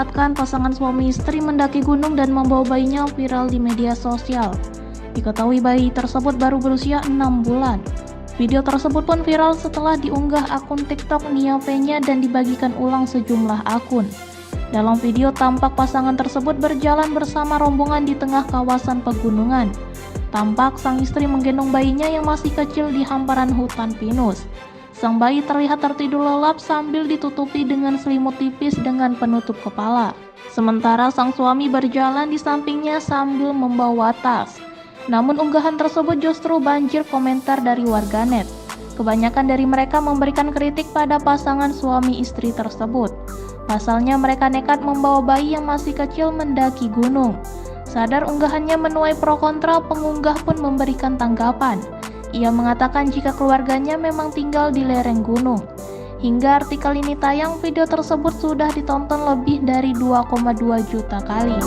memperlihatkan pasangan suami istri mendaki gunung dan membawa bayinya viral di media sosial. Diketahui bayi tersebut baru berusia 6 bulan. Video tersebut pun viral setelah diunggah akun TikTok Nia Venya dan dibagikan ulang sejumlah akun. Dalam video tampak pasangan tersebut berjalan bersama rombongan di tengah kawasan pegunungan. Tampak sang istri menggendong bayinya yang masih kecil di hamparan hutan pinus. Sang bayi terlihat tertidur lelap sambil ditutupi dengan selimut tipis dengan penutup kepala. Sementara sang suami berjalan di sampingnya sambil membawa tas. Namun unggahan tersebut justru banjir komentar dari warganet. Kebanyakan dari mereka memberikan kritik pada pasangan suami istri tersebut. Pasalnya mereka nekat membawa bayi yang masih kecil mendaki gunung. Sadar unggahannya menuai pro kontra, pengunggah pun memberikan tanggapan. Ia mengatakan jika keluarganya memang tinggal di lereng gunung. Hingga artikel ini tayang, video tersebut sudah ditonton lebih dari 2,2 juta kali.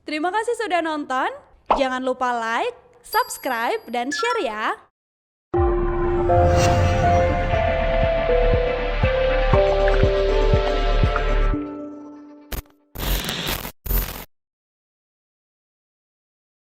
Terima kasih sudah nonton. Jangan lupa like, subscribe, dan share ya.